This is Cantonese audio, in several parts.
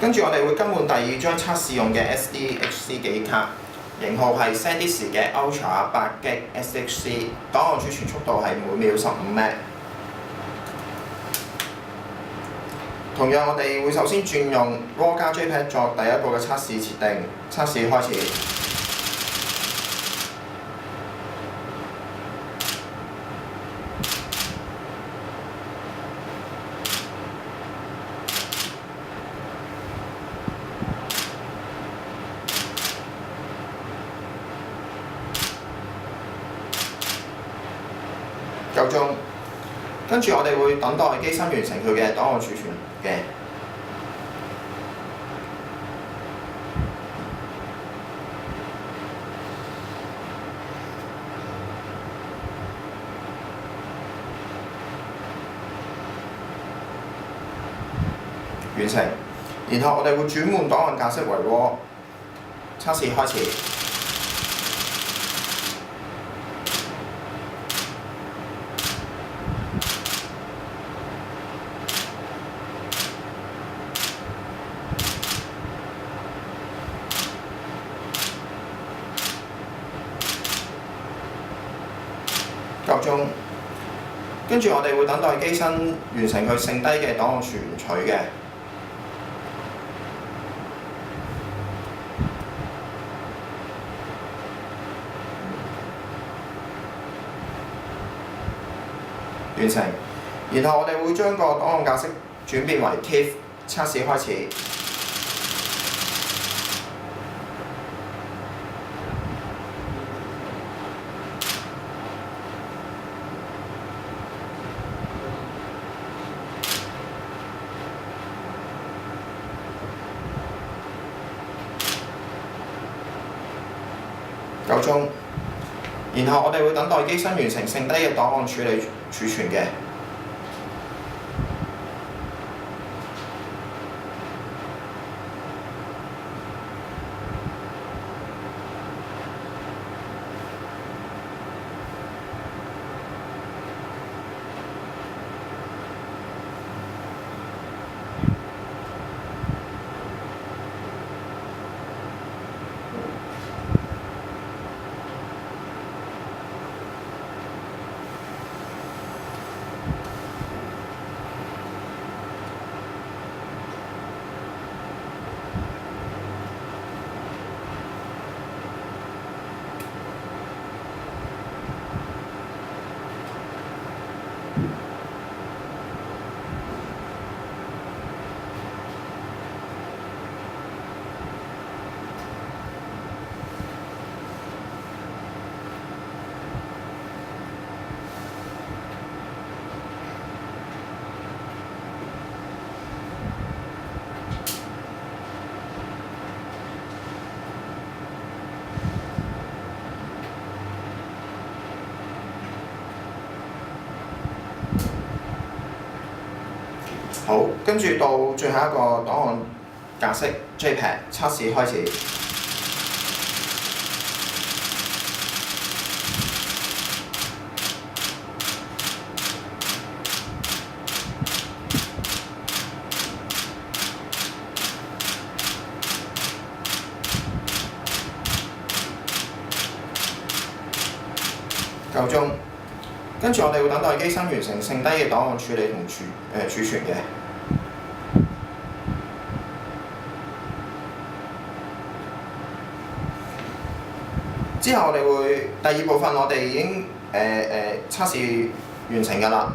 跟住我哋會更換第二張測試用嘅 SDHC 記憶卡，型號係 SanDisk 嘅 Ultra 8GB SDHC， 檔案儲存速度係每秒15 MB。同樣，我哋會首先轉用 RAW 加 JPEG 作第一步嘅測試設定。測試開始。夠鐘，跟住我哋會等待機身完成佢嘅檔案儲存嘅。完成，然後我哋會轉換檔案格式為 RAW。測試開始。夠鐘，跟住我哋會等待機身完成佢剩低嘅檔案存取嘅。完成，然後我哋會將個檔案格式轉變為 TIFF。測試開始。夠鐘，然後我哋會等待機身完成剩低嘅檔案處理儲存嘅。好，跟住到最後一個檔案格式 JPEG 測試開始。夠鐘，跟住我哋會等待機身完成剩低嘅檔案處理同儲存嘅。之後我哋會第二部分我哋已經測試完成㗎啦。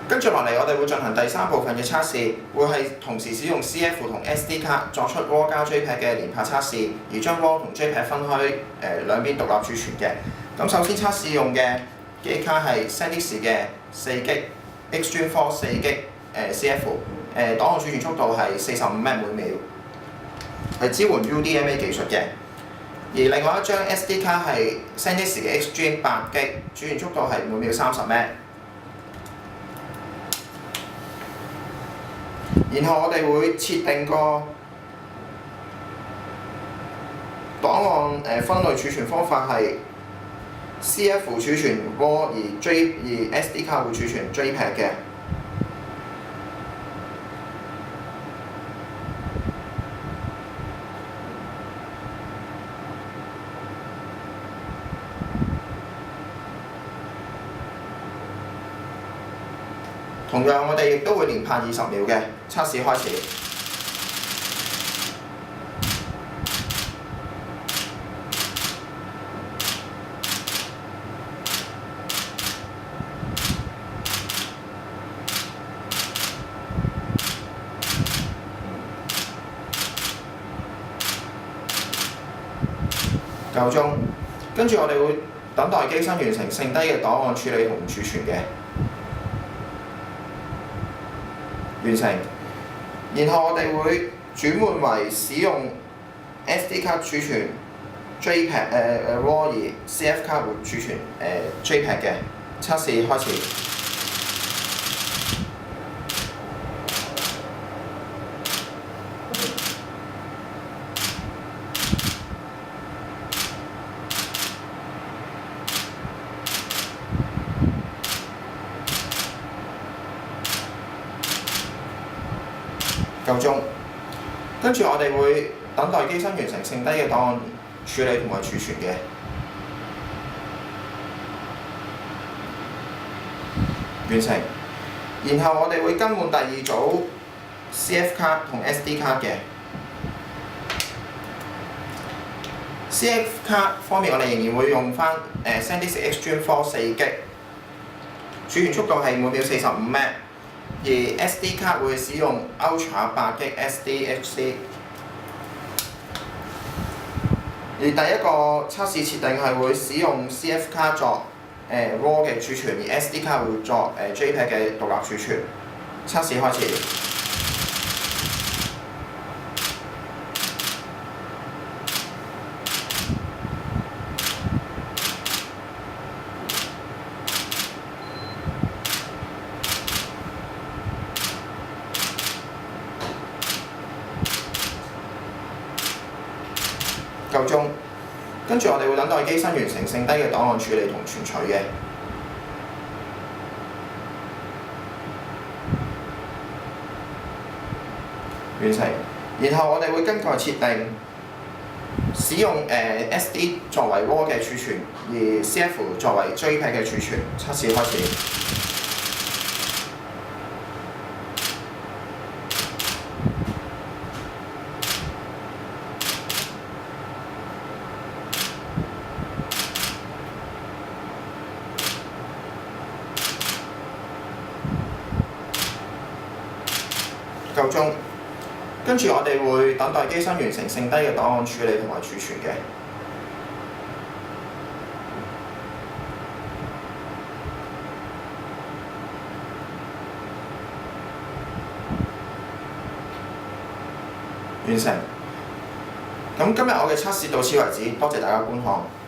跟住落嚟，我哋會進行第三部分嘅測試，會係同時使用 CF 同 SD 卡作出 RAW 加 JPEG 嘅連拍測試，而將 RAW 同 JPEG 分開兩邊獨立儲存嘅。咁首先測試用嘅記憶卡係 SanDisk 嘅4GB Extreme 4 4GB CF， 檔案儲存速度係45 MB 每秒，係支援 UDMA 技術嘅。而另外一張 SD 卡係 SanDisk 嘅 Extreme 8GB， 儲存速度係每秒30 MB。然後我哋會設定個檔案分類儲存方法係 CF 儲存 RAW 而 SD 卡會儲存 JPEG 嘅。同樣，我哋亦都會連拍20秒嘅測試開始。夠鐘，跟住我哋會等待機身完成剩低嘅檔案處理同儲存嘅。完成，然後我哋會轉換為使用 SD 卡儲存 JPEG RAW 而 CF 卡會儲存JPEG 嘅。測試開始。夠鐘，跟住我哋會等待機身完成剩低嘅檔案處理同埋儲存嘅。完成，然後我哋會更換第二組 CF 卡同 SD 卡嘅。CF 卡方面，我哋仍然會用翻SanDisk Extreme 4 4G， 儲存速度係每秒45 M。而 SD 卡會使用 Ultra 8G SDHC。而第一個測試設定係會使用 CF 卡作RAW 嘅儲存，而 SD 卡會作JPEG 嘅獨立儲存。測試開始。夠鐘，跟住我哋會等待機身完成剩低嘅檔案處理同存取嘅。完成，然後我哋會根據設定使用SD 作為 RAW 嘅儲存，而 CF 作為 JPEG 嘅儲存。測試開始。夠鐘，跟住我哋會等待機身完成剩低嘅檔案處理同埋儲存嘅。完成。咁今日我嘅測試到此為止，多謝大家觀看。